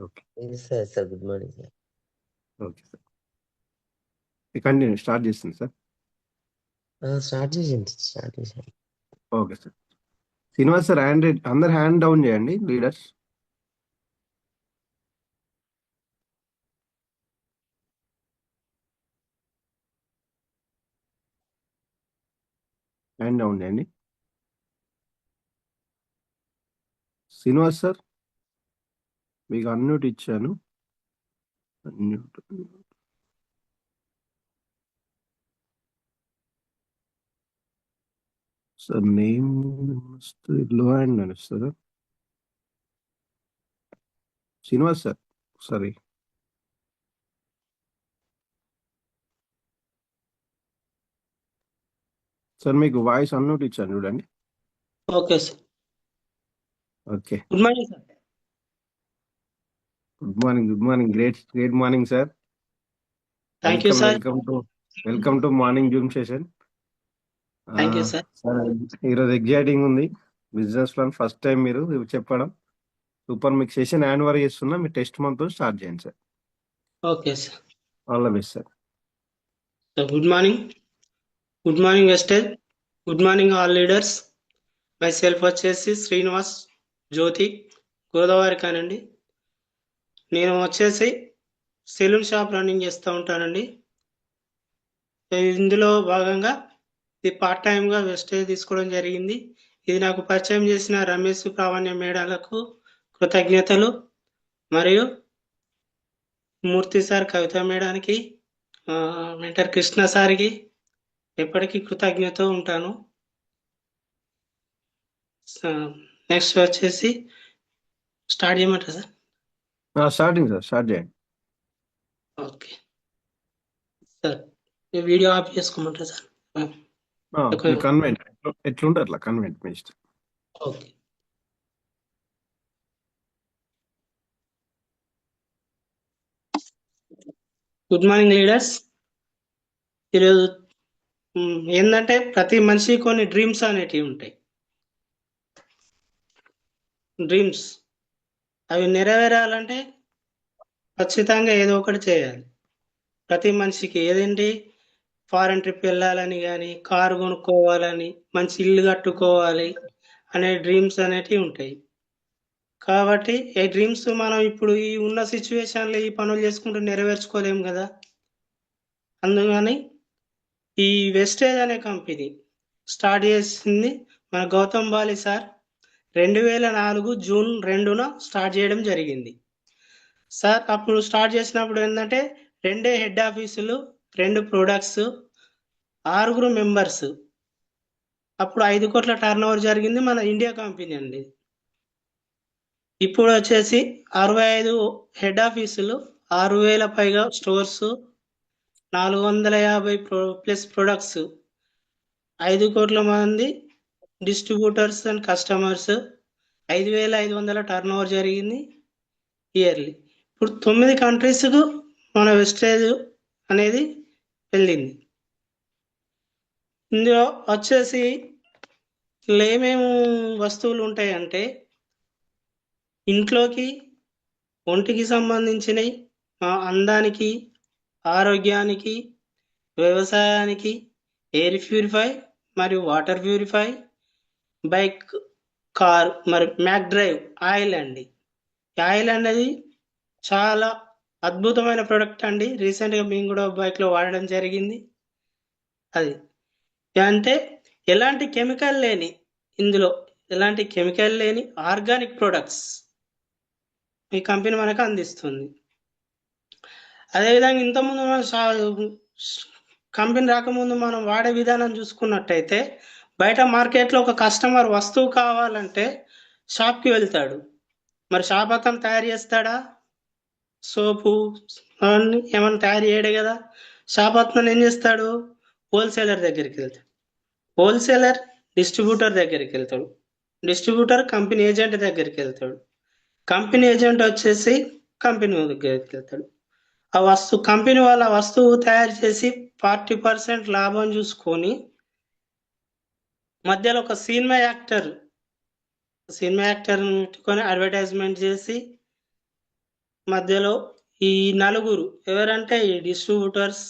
Okay. Sir good morning sir. Okay sir. Continue start చేస్తుంది sir. Start చేసాను. Okay sir. Srinivas sir అందరు hand down చేయండి leaders. Hand down చేయండి. Srinivas sir మీకు unmute ఇచ్చాను. అన్మ్యూట్ సార్ నేమ్ లో హ్యాండ్ అని వస్తుందా? శ్రీనివాస్ సార్ సారీ సార్ మీకు వాయిస్ అన్మ్యూట్ ఇచ్చాను చూడండి. Okay sir. Okay. Good morning sir. Good morning. Great morning sir. Thank you sir. Welcome to morning zoom session. Thank you sir. ఈరోజు exciting ఉంది. Business plan first time మీరు చెప్పడం super. మీకు session యాన్వర్ చేస్తున్నా. మీ టెస్ట్ మంత్ స్టార్ట్ చేయండి sir. Okay sir. All the best sir. Good morning వెస్టేజ్. Good morning all leaders. Myself వచ్చేసి శ్రీనివాస్ జ్యోతి, గోదావరి కానండి. నేను వచ్చేసి సెలూన్ షాప్ రన్నింగ్ చేస్తూ ఉంటానండి. ఇందులో భాగంగా ఇది పార్ట్ టైంగా వెస్టేజ్ తీసుకోవడం జరిగింది. ఇది నాకు పరిచయం చేసిన రమేష్, ప్రావణ్య మేడాలకు కృతజ్ఞతలు, మరియు మూర్తి సార్, కవిత మేడానికి, మెంటర్ కృష్ణ సార్కి ఎప్పటికీ కృతజ్ఞత ఉంటాను. నెక్స్ట్ వచ్చేసి స్టార్ట్ చేయమంటారా సార్? స్టార్ట్ చేయండి. Okay sir. వీడియో ఆఫ్ చేసుకోమంటారా సార్? కన్వెంట్ ఎట్లుంటే అట్లా కన్వెంట్ మీ ఇష్టం. ఓకే. Good morning leaders. ఈరోజు ఏంటంటే ప్రతి మనిషి కొన్ని డ్రీమ్స్ అనేటివి ఉంటాయి. డ్రీమ్స్ అవి నెరవేరాలంటే ఖచ్చితంగా ఏదో ఒకటి చేయాలి. ప్రతి మనిషికి ఏదేంటి, ఫారెన్ ట్రిప్ వెళ్ళాలని కానీ, కారు కొనుక్కోవాలని, మంచి ఇల్లు కట్టుకోవాలి అనే డ్రీమ్స్ అనేటివి ఉంటాయి. కాబట్టి ఈ డ్రీమ్స్ మనం ఇప్పుడు ఈ ఉన్న సిచ్యువేషన్లో ఈ పనులు చేసుకుంటూ నెరవేర్చుకోలేము కదా. అందుకని ఈ వెస్టేజ్ అనే కంపెనీ స్టార్ట్ చేసింది మన గౌతమ్ బాలి సార్ 2004 జూన్ 2న స్టార్ట్ చేయడం జరిగింది. సార్ అప్పుడు స్టార్ట్ చేసినప్పుడు ఏంటంటే 2 హెడ్ ఆఫీసులు, 2 ప్రొడక్ట్స్, 6 మెంబర్స్. అప్పుడు 5 కోట్ల టర్న్ ఓవర్ జరిగింది మన ఇండియా కంపెనీ అండి. ఇప్పుడు వచ్చేసి 65 హెడ్ ఆఫీసులు, 6000 పైగా స్టోర్స్, 450 ప్లస్ ప్రొడక్ట్స్, 5 కోట్ల మంది distributors and customers, 5500 turn over జరిగింది ఇయర్లీ. ఇప్పుడు 9 కంట్రీస్కు మన వెస్టేజ్ అనేది వెళ్ళింది. ఇందులో వచ్చేసి ఏమేమి వస్తువులు ఉంటాయంటే ఇంట్లోకి, ఒంటికి సంబంధించినవి, అందానికి, ఆరోగ్యానికి, వ్యవసాయానికి, ఎయిర్ ప్యూరిఫై మరియు వాటర్ ప్యూరిఫై, బైక్, కార్ మరి మ్యాక్ డ్రైవ్ ఆయిల్ అండి. ఆయిల్ అనేది చాలా అద్భుతమైన ప్రోడక్ట్ అండి. రీసెంట్గా మేము కూడా బైక్లో వాడడం జరిగింది. అది అంటే ఎలాంటి కెమికల్ లేని, ఇందులో ఎలాంటి కెమికల్ లేని ఆర్గానిక్ ప్రొడక్ట్స్ ఈ కంపెనీ మనకు అందిస్తుంది. అదేవిధంగా ఇంతకుముందు మన కంపెనీ రాకముందు మనం వాడే విధానం చూసుకున్నట్టయితే బయట మార్కెట్లో ఒక కస్టమర్ వస్తువు కావాలంటే షాప్కి వెళ్తాడు. మరి షాప్ అతను తయారు చేస్తాడా? సోపు అవన్నీ ఏమైనా తయారు చేయడు కదా. షాప్ అతను ఏం చేస్తాడు? హోల్సేలర్ దగ్గరికి వెళ్తాడు. హోల్సేలర్ డిస్ట్రిబ్యూటర్ దగ్గరికి వెళ్తాడు. డిస్ట్రిబ్యూటర్ కంపెనీ ఏజెంట్ దగ్గరికి వెళ్తాడు. కంపెనీ ఏజెంట్ వచ్చేసి కంపెనీ దగ్గరికి వెళ్తాడు. కంపెనీ వాళ్ళ వస్తువు తయారు చేసి 40% లాభం చూసుకొని మధ్యలో ఒక సినిమా యాక్టర్ని పెట్టుకొని అడ్వర్టైజ్మెంట్ చేసి మధ్యలో ఈ నలుగురు ఎవరంటే ఈ డిస్ట్రిబ్యూటర్స్,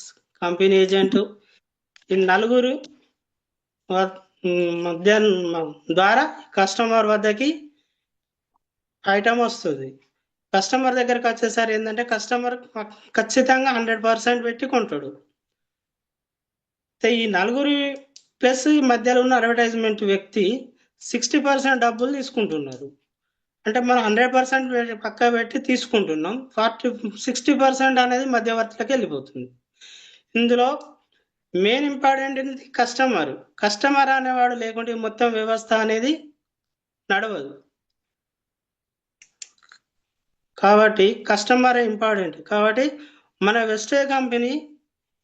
కంపెనీ ఏజెంట్, ఈ నలుగురు మధ్య ద్వారా కస్టమర్ వద్దకి ఐటమ్ వస్తుంది. కస్టమర్ దగ్గరకు వచ్చేసరి ఏంటంటే కస్టమర్ ఖచ్చితంగా 100% పెట్టి కొంటాడు. ఈ నలుగురి ప్లస్ ఈ మధ్యలో ఉన్న అడ్వర్టైజ్మెంట్ వ్యక్తి 60% డబ్బులు తీసుకుంటున్నారు. అంటే మనం 100% పక్కా పెట్టి తీసుకుంటున్నాం. 60% అనేది మధ్యవర్తులకు వెళ్ళిపోతుంది. ఇందులో మెయిన్ ఇంపార్టెంట్ ఏంటి? కస్టమర్ అనేవాడు లేకుంటే మొత్తం వ్యవస్థ అనేది నడవదు. కాబట్టి కస్టమర్ ఇంపార్టెంట్. కాబట్టి మన వెస్టేజ్ కంపెనీ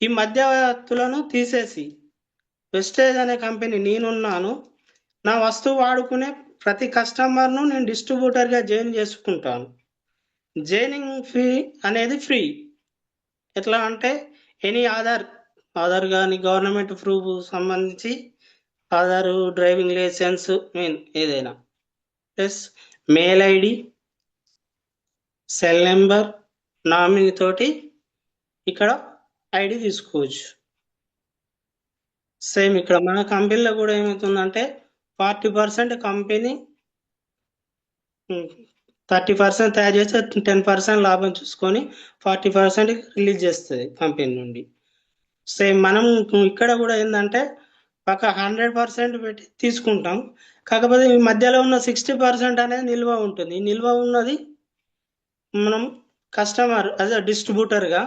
ఈ మధ్యవర్తులను తీసేసి వెస్టేజ్ అనే కంపెనీ నేనున్నాను, నా వస్తువు వాడుకునే ప్రతి కస్టమర్ను నేను డిస్ట్రిబ్యూటర్గా జాయిన్ చేసుకుంటాను. జాయినింగ్ ఫీ అనేది ఫ్రీ. ఎట్లా అంటే ఎనీ ఆధార్ కానీ గవర్నమెంట్ ప్రూఫ్ సంబంధించి ఆధారు, డ్రైవింగ్ లైసెన్స్, ఏదైనా plus mail ID, cell number, nominee తోటి ఇక్కడ ఐడి తీసుకోవచ్చు. సేమ్ ఇక్కడ మన కంపెనీలో కూడా ఏమవుతుందంటే 40% కంపెనీ 30% తయారు చేస్తే 10% లాభం చూసుకొని 40% రిలీజ్ చేస్తుంది కంపెనీ నుండి. సేమ్ మనం ఇక్కడ కూడా ఏంటంటే పక్క 100% పెట్టి తీసుకుంటాం. కాకపోతే ఈ మధ్యలో ఉన్న 60% అనేది నిల్వ ఉంటుంది. ఈ నిల్వ ఉన్నది మనం కస్టమర్ యాజ్ అ డిస్ట్రిబ్యూటర్గా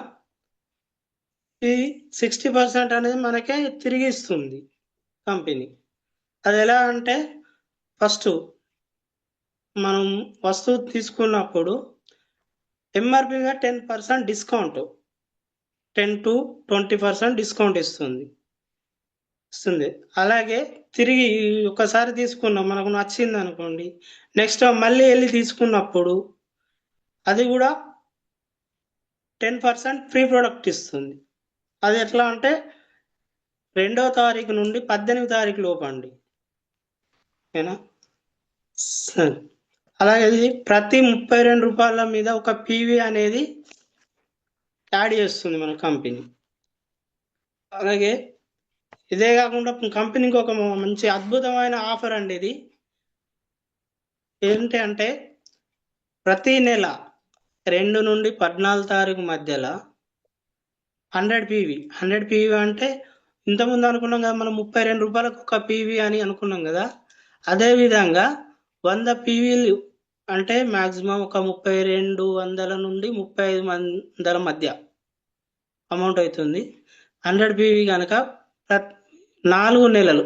ఈ 60% అనేది మనకే తిరిగి ఇస్తుంది కంపెనీ. అది ఎలా అంటే ఫస్ట్ మనం వస్తువు తీసుకున్నప్పుడు ఎంఆర్పిగా 10% డిస్కౌంట్, 10 to 20% డిస్కౌంట్ ఇస్తుంది. అలాగే తిరిగి ఒకసారి తీసుకున్నాం, మనకు నచ్చింది అనుకోండి, నెక్స్ట్ మళ్ళీ వెళ్ళి తీసుకున్నప్పుడు అది కూడా 10% ఫ్రీ ప్రోడక్ట్ ఇస్తుంది. అది ఎట్లా అంటే 2వ తారీఖు నుండి 18వ తారీఖు లోపు అండి. ఓకేనా? అలాగే ప్రతి 32 రూపాయల మీద ఒక పీవీ అనేది యాడ్ చేస్తుంది మన కంపెనీ. అలాగే ఇదే కాకుండా కంపెనీకి ఒక మంచి అద్భుతమైన ఆఫర్ అండి. ఇది ఏంటి అంటే ప్రతి నెల 2 నుండి 14 తారీఖు మధ్యలో 100 పీవీ అంటే ఇంతకుముందు అనుకున్నాం కదా మనం 32 రూపాయలకు ఒక పీవీ అని అనుకున్నాం కదా. అదేవిధంగా 100 పీవీలు అంటే మ్యాక్సిమం ఒక 3200 నుండి 3500 మధ్య అమౌంట్ అవుతుంది. 100 పీవీ కనుక 4 నెలలు,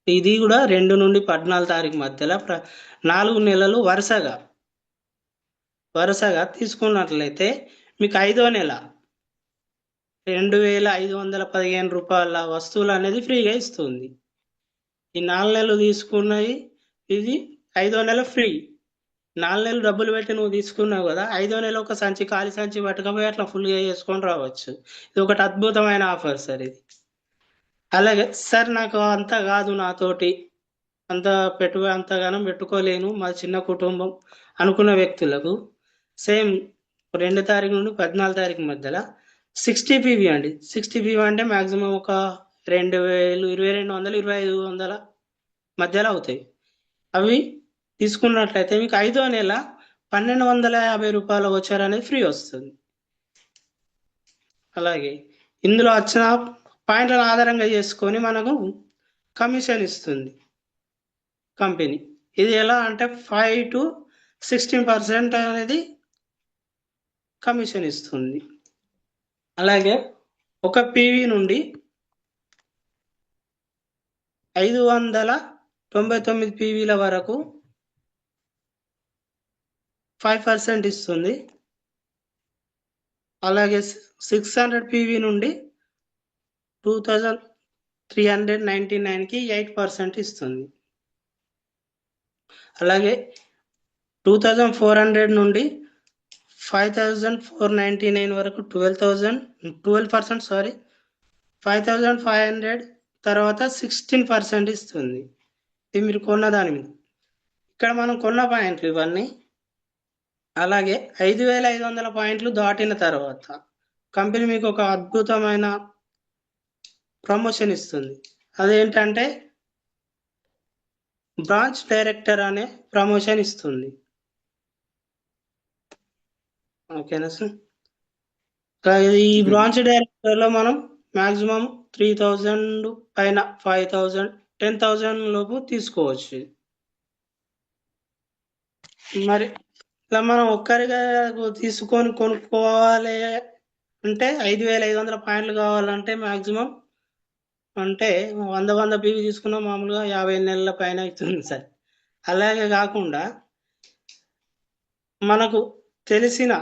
ఇది కూడా 2 నుండి 14 తారీఖు మధ్యలో 4 నెలలు వరుసగా తీసుకున్నట్లయితే మీకు 5వ నెల 2515 రూపాయల వస్తువులు అనేది ఫ్రీగా ఇస్తుంది. ఈ 4 నెలలు తీసుకున్నవి ఇది 5వ నెల ఫ్రీ. 4 నెలలు డబ్బులు పెట్టి నువ్వు తీసుకున్నావు కదా, 5వ నెల ఒక ఖాళీ సంచి పట్టుకపోయి అట్లా ఫుల్గా చేసుకొని రావచ్చు. ఇది ఒకటి అద్భుతమైన ఆఫర్ సార్ ఇది. అలాగే సార్ నాకు అంత కాదు, నాతోటి అంతగానం పెట్టుకోలేను, మా చిన్న కుటుంబం అనుకున్న వ్యక్తులకు సేమ్ 2 తారీఖు నుండి 14 తారీఖు మధ్యలో 60 పీవీ అండి. 60 పీవీ అంటే మ్యాక్సిమం ఒక 2000, 2200, 2500 మధ్యలో అవుతాయి. అవి తీసుకున్నట్లయితే మీకు 5వ నెల 1250 రూపాయల వచ్చారు అనేది ఫ్రీ వస్తుంది. అలాగే ఇందులో వచ్చిన పాయింట్లను ఆధారంగా చేసుకొని మనకు కమిషన్ ఇస్తుంది కంపెనీ. ఇది ఎలా అంటే 5 to 16% అనేది కమిషన్ ఇస్తుంది. అలాగే ఒక పీవీ నుండి 599 పీవీల వరకు 5% ఇస్తుంది. అలాగే 600 పీవీ నుండి 2399కి 8% ఇస్తుంది. అలాగే 2400 నుండి 5499 వరకు 5500 తర్వాత 16% ఇస్తుంది. ఇది మీరు కొన్న దాని మీద. ఇక్కడ మనం కొన్న పాయింట్లు ఇవన్నీ. అలాగే 5,500 పాయింట్లు దాటిన తర్వాత కంపెనీ మీకు ఒక అద్భుతమైన ప్రమోషన్ ఇస్తుంది. అదేంటంటే బ్రాంచ్ డైరెక్టర్ అనే ప్రమోషన్ ఇస్తుంది. ఓకేనా సార్? ఈ బ్రాంచ్ డైరెక్టర్ లో మనం మాక్సిమం 3,000 పైన 5,000 10,000 లోపు తీసుకోవచ్చు. మరి ఇలా మనం ఒక్కరిగా తీసుకొని కొనుక్కోవాలి అంటే 5,500 పాయింట్లు కావాలంటే మాక్సిమం అంటే 100 పీవీ తీసుకున్న మామూలుగా 50 నెలల పైన అవుతుంది సార్. అలాగే కాకుండా మనకు తెలిసిన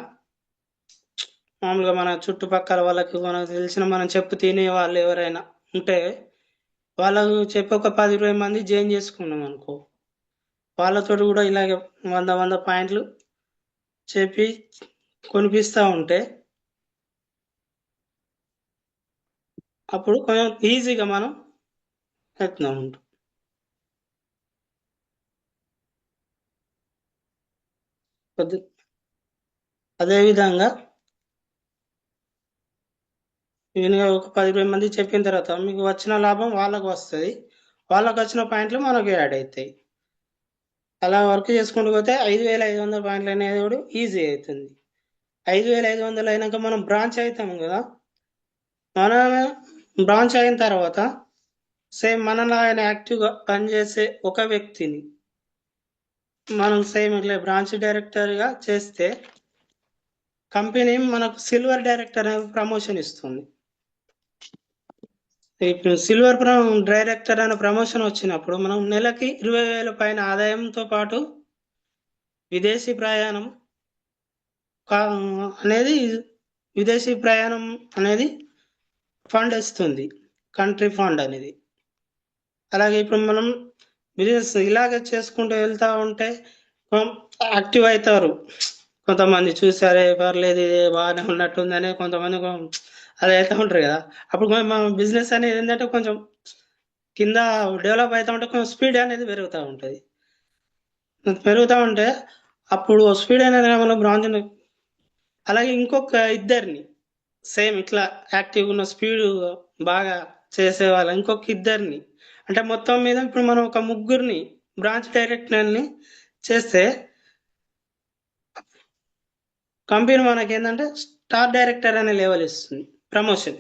మామూలుగా మన చుట్టుపక్కల వాళ్ళకి మనకు తెలిసిన మనం చెప్పు తినే వాళ్ళు ఎవరైనా ఉంటే వాళ్ళకు చెప్పి ఒక 10-20 మంది జాయిన్ చేసుకున్నాం అనుకో, వాళ్ళతో కూడా ఇలాగే 100 పాయింట్లు చెప్పి కొనిపిస్తూ ఉంటే అప్పుడు కొంచెం ఈజీగా మనం ఎత్తున ఉంటాం. అదేవిధంగా ఒక 10-20 మంది చెప్పిన తర్వాత మీకు వచ్చిన లాభం వాళ్ళకు వస్తుంది, వాళ్ళకు వచ్చిన పాయింట్లు మనకు యాడ్ అవుతాయి. అలా వర్క్ చేసుకుంటూ పోతే 5,500 పాయింట్లు అనేది కూడా ఈజీ అవుతుంది. 5,500 అయినాక మనం బ్రాంచ్ అవుతాం కదా, మనం బ్రాంచ్ అయిన తర్వాత సేమ్ మనలో ఆయన యాక్టివ్గా పనిచేసే ఒక వ్యక్తిని మనం సేమ్ ఇట్లా బ్రాంచ్ డైరెక్టర్గా చేస్తే కంపెనీ మనకు సిల్వర్ డైరెక్టర్ అనే ప్రమోషన్ ఇస్తుంది. ఇప్పుడు సిల్వర్ డైరెక్టర్ అనే ప్రమోషన్ వచ్చినప్పుడు మనం నెలకి 20,000 పైన ఆదాయంతో పాటు విదేశీ ప్రయాణం అనేది ఫండ్ ఇస్తుంది, కంట్రీ ఫండ్ అనేది. అలాగే ఇప్పుడు మనం బిజినెస్ ఇలాగే చేసుకుంటూ వెళ్తూ ఉంటే యాక్టివ్ అవుతారు. కొంతమంది చూసారే పర్లేదు ఇది బాగానే ఉన్నట్టుందని కొంతమంది అది అవుతూ ఉంటారు కదా. అప్పుడు మన బిజినెస్ అనేది ఏంటంటే కొంచెం కింద డెవలప్ అవుతూ ఉంటే కొంచెం స్పీడ్ అనేది పెరుగుతూ ఉంటుంది. అప్పుడు స్పీడ్ అనేది మనం బ్రాంచ్ అలాగే ఇంకొక ఇద్దరిని సేమ్ ఇట్లా యాక్టివ్ ఉన్న స్పీడ్ బాగా చేసే వాళ్ళ ఇంకొక ఇద్దరిని అంటే మొత్తం మీద ఇప్పుడు మనం ఒక ముగ్గురిని బ్రాంచ్ డైరెక్టర్ని చేస్తే కంపెనీ మనకి ఏంటంటే స్టార్ డైరెక్టర్ అనే లెవెల్ ఇస్తుంది ప్రమోషన్.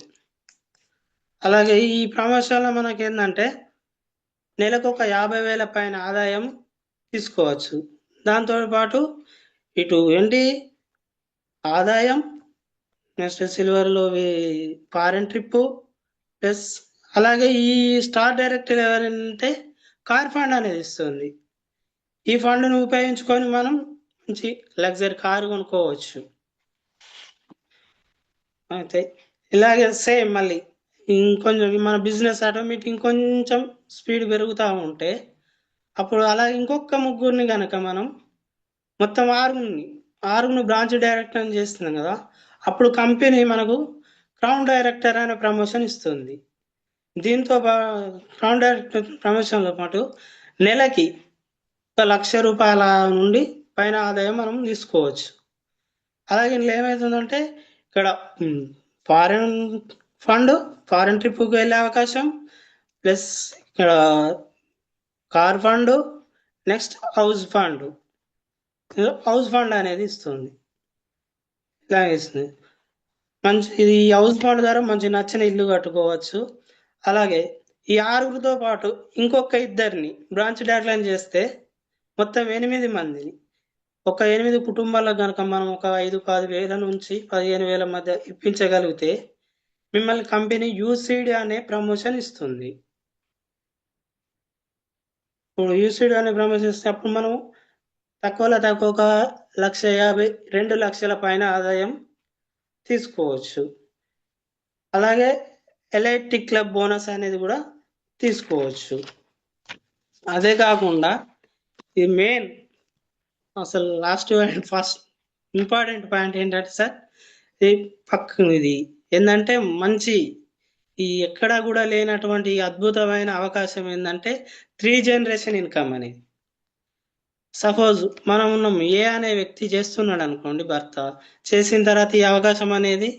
అలాగే ఈ ప్రమోషన్లో మనకి ఏంటంటే నెలకు ఒక 50,000 పైన ఆదాయం తీసుకోవచ్చు. దాంతోపాటు ఇటు ఏంటి ఆదాయం, నెక్స్ట్ సిల్వర్లో ఫారెన్ ట్రిప్, ప్లస్ అలాగే ఈ స్టార్ డైరెక్టర్ ఎవరంటే కార్ ఫండ్ అనేది ఇస్తుంది. ఈ ఫండ్ను ఉపయోగించుకొని మనం మంచి లగ్జరీ కారు కొనుక్కోవచ్చు. అయితే ఇలాగే సేమ్ మళ్ళీ ఇంకొంచెం మన బిజినెస్ ఆటోమేటిక్ ఇంకొంచెం స్పీడ్ పెరుగుతూ ఉంటే అప్పుడు అలా ఇంకొక ముగ్గురిని కనుక మనం మొత్తం ఆరుగురిని బ్రాంచ్ డైరెక్టర్ చేస్తున్నాం కదా, అప్పుడు కంపెనీ మనకు క్రౌన్ డైరెక్టర్ అనే ప్రమోషన్ ఇస్తుంది. దీంతో క్రౌన్ డైరెక్టర్ ప్రమోషన్తో పాటు నెలకి 1,00,000 రూపాయల నుండి పైన ఆదాయం మనం తీసుకోవచ్చు. అలాగే ఇందులో ఏమవుతుందంటే ఇక్కడ ఫారెన్ ట్రిప్కి వెళ్ళే అవకాశం, ప్లస్ ఇక్కడ car fund, next house fund అనేది ఇస్తుంది. ఇలా ఇస్తుంది మంచి. ఇది హౌస్ ఫండ్ ద్వారా మంచి నచ్చిన ఇల్లు కట్టుకోవచ్చు. అలాగే ఈ ఆరుగురితో పాటు ఇంకొక ఇద్దరిని బ్రాంచ్ డైరెక్టర్ చేస్తే మొత్తం 8 మందిని, ఒక 8 కుటుంబాలకు కనుక మనం ఒక 5,000 నుంచి 15,000 మధ్య ఇప్పించగలిగితే మిమ్మల్ని కంపెనీ యూసీడీ అనే ప్రమోషన్ ఇస్తుంది. ఇప్పుడు యూసీడీ అనే ప్రమోషన్ ఇస్తే అప్పుడు మనం తక్కువ 1,50,000 2 లక్షల పైన ఆదాయం తీసుకోవచ్చు. అలాగే ఎలైట్ క్లబ్ బోనస్ అనేది కూడా తీసుకోవచ్చు. అదే కాకుండా ఇది మెయిన్ అసలు last and first important point ఏంటంటే సార్, ఇది ఏంటంటే మంచి ఈ ఎక్కడా కూడా లేనటువంటి అద్భుతమైన అవకాశం ఏంటంటే 3 జనరేషన్ ఇన్కమ్ అనేది. సపోజ్ మనం ఉన్నాం, ఏ అనే వ్యక్తి చేస్తున్నాడు అనుకోండి భర్త. చేసిన తర్వాత ఈ అవకాశం అనేది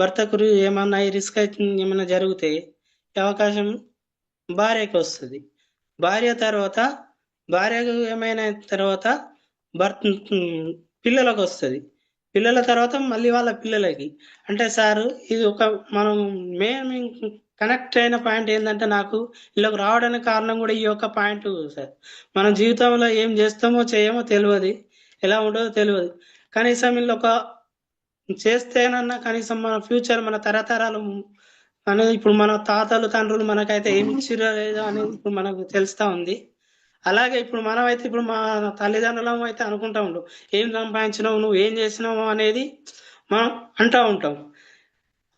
భర్తకు ఏమన్నా రిస్క్ అవుతుంది, ఏమన్నా జరిగితే ఈ అవకాశం భార్యకి వస్తుంది. భార్య తర్వాత భార్యకు ఏమైనా తర్వాత భర్త పిల్లలకు వస్తుంది. పిల్లల తర్వాత మళ్ళీ వాళ్ళ పిల్లలకి. అంటే సార్ ఇది ఒక మనం మెయిన్ కనెక్ట్ అయిన పాయింట్ ఏంటంటే, నాకు వీళ్ళకి రావడానికి కారణం కూడా ఈ యొక్క పాయింట్ సార్. మనం జీవితంలో ఏం చేస్తామో చేయమో తెలియదు, ఎలా ఉండదో తెలియదు. కనీసం వీళ్ళు ఒక చేస్తేనన్నా కనీసం మన ఫ్యూచర్, మన తరతరాలు అనేది ఇప్పుడు మన తాతలు తండ్రులు మనకైతే ఏమి ఇచ్చిరో లేదో అనేది ఇప్పుడు మనకు తెలుస్తా ఉంది. అలాగే ఇప్పుడు మనమైతే ఇప్పుడు మా తల్లిదండ్రులం అయితే అనుకుంటా ఉండు, ఏం సంపాదించినావు, నువ్వు ఏం చేసినావు అనేది మనం అంటూ ఉంటాం.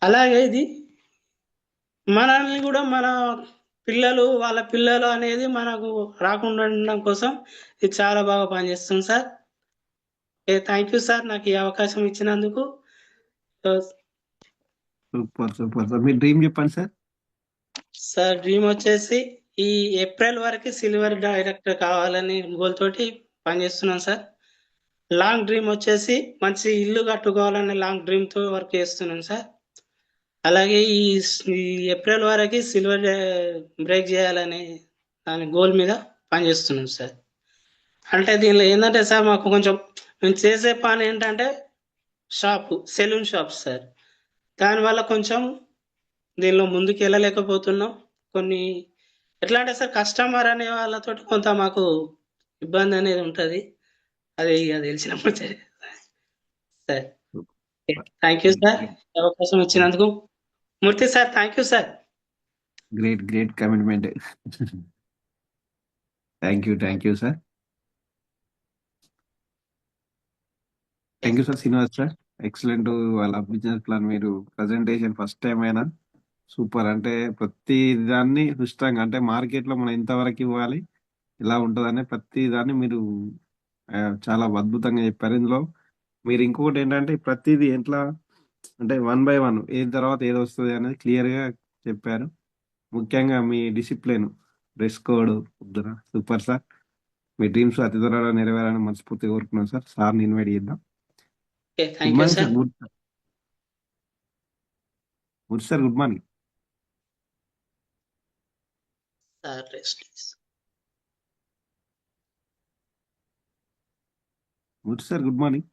అలాగే ఇది మనల్ని కూడా మన పిల్లలు, వాళ్ళ పిల్లలు అనేది మనకు రాకుండా ఉండడం కోసం ఇది చాలా బాగా పనిచేస్తుంది సార్. థ్యాంక్ యూ సార్, నాకు ఈ అవకాశం ఇచ్చినందుకు. Super super sir. మీ డ్రీమ్ చెప్పండి సార్. సార్ డ్రీమ్ వచ్చేసి ఈ ఏప్రిల్ వరకు సిల్వర్ డైరెక్టర్ కావాలని గోల్ తోటి పనిచేస్తున్నాను సార్. లాంగ్ డ్రీమ్ వచ్చేసి మంచి ఇల్లు కట్టుకోవాలనే లాంగ్ డ్రీమ్ తో వర్క్ చేస్తున్నాను సార్. అలాగే ఈ ఏప్రిల్ వరకు సిల్వర్ బ్రేక్ చేయాలనే దాని గోల్ మీద పనిచేస్తున్నాం సార్. అంటే దీనిలో ఏంటంటే సార్, మాకు కొంచెం మేము చేసే పని ఏంటంటే సెలూన్ షాప్ సార్. దానివల్ల కొంచెం దీనిలో ముందుకు వెళ్ళలేకపోతున్నాం. కొన్ని ఎట్లా అంటే సార్, కస్టమర్ అనే వాళ్ళతో కొంత మాకు ఇబ్బంది అనేది ఉంటుంది. అది ఇక తెలిసినప్పుడు సార్. థ్యాంక్ యూ సార్, ఈ అవకాశం ఇచ్చినందుకు. Murthy sir, thank you sir. Great commitment. Thank you sir. Thank you sir Srinivas sir. Excellent. వాళ్ళ బిజినెస్ ప్లాన్ మీరు ప్రజెంటేషన్ ఫస్ట్ టైం అయినా సూపర్. అంటే ప్రతి దాన్ని స్పష్టంగా, అంటే మార్కెట్ లో మనం ఎంతవరకు ఇవ్వాలి, ఎలా ఉంటుందనే ప్రతి దాన్ని మీరు చాలా అద్భుతంగా చెప్పారు. ఇందులో మీరు ఇంకొకటి ఏంటంటే ప్రతిదీ ఎట్లా అంటే 1 by 1 ఏది తర్వాత ఏది వస్తుంది అనేది క్లియర్ గా చెప్పారు. ముఖ్యంగా మీ discipline, dress code super sir. మీ డ్రీమ్స్ అతి త్వరలో నెరవేరాలని మనస్ఫూర్తిగా కోరుకున్నాను సార్. సార్ని ఇన్వైట్ చేద్దాం. Good thank you morning sir. Sir. Good sir, good morning sir rest please. Sir. Good morning.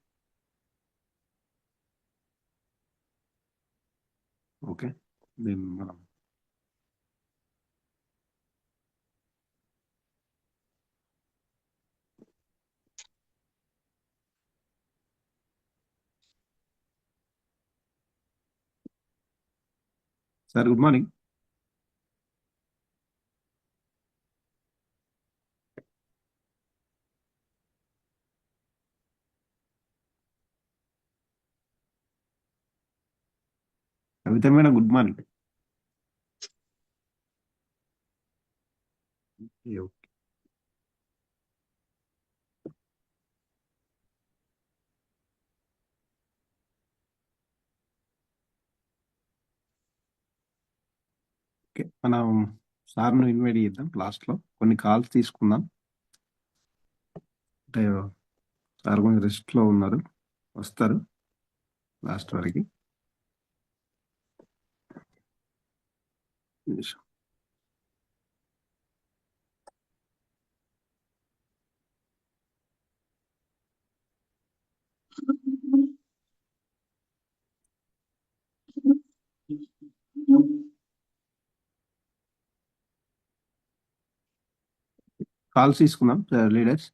Okay, then మనం sir good morning. Kavitha madam good morning. Okay, మనం సార్ను ఇన్వైట్ చేద్దాం. లాస్ట్ లో కొన్ని కాల్స్ తీసుకుందాం. అంటే సార్ కొంచెం రెస్ట్ లో ఉన్నారు, వస్తారు లాస్ట్ వరకు. కాల్స్ తీసుకుందాం సార్. లీడర్స్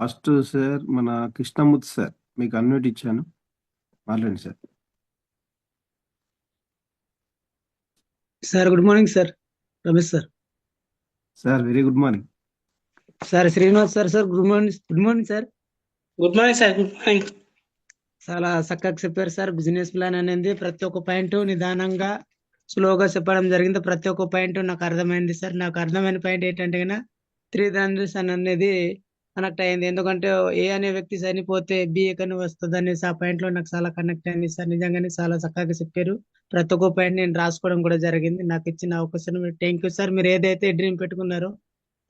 ఫస్ట్ సార్ మన కృష్ణమూర్తి సార్, మీకు అన్మ్యూట్ ఇచ్చాను, మాట్లాడండి sir. Sir good morning sir. Ramesh sir. Sir very good morning. Sir Srinivas sir. Sir good morning sir. Good morning sir. Good morning. చాలా చక్కగా చెప్పారు సార్. బిజినెస్ ప్లాన్ అనేది ప్రతి ఒక్క పాయింట్ నిదానంగా స్లోగా చెప్పడం జరిగింది. ప్రతి ఒక్క పాయింట్ నాకు అర్థమైంది సార్. నాకు అర్థమైన పాయింట్ ఏంటంటే త్రీ ట్రాన్సిషన్ అనేది కనెక్ట్ అయింది. ఎందుకంటే ఏ అనే వ్యక్తి చనిపోతే బి ఎక్కని వస్తుంది అనేసి ఆ పాయింట్ లో నాకు చాలా కనెక్ట్ అయింది సార్. నిజంగానే చాలా చక్కగా చెప్పారు. ప్రతి ఒక్క పాయింట్ నేను రాసుకోవడం కూడా జరిగింది. నాకు ఇచ్చిన అవకాశం థ్యాంక్ యూ సార్. మీరు ఏదైతే డ్రీమ్ పెట్టుకున్నారో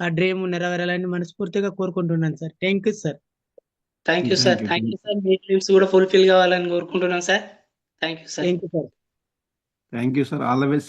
ఆ డ్రీమ్ నెరవేరాలని మనస్ఫూర్తిగా కోరుకుంటున్నాను sir. Thank you sir. Thank you sir. Thank you. Thank you sir. మీ డ్రీమ్స్ కూడా ఫుల్ఫిల్ కావాలని కోరుకుంటున్నాను sir. Thank you sir. Thank you sir. Thank you sir. All the best.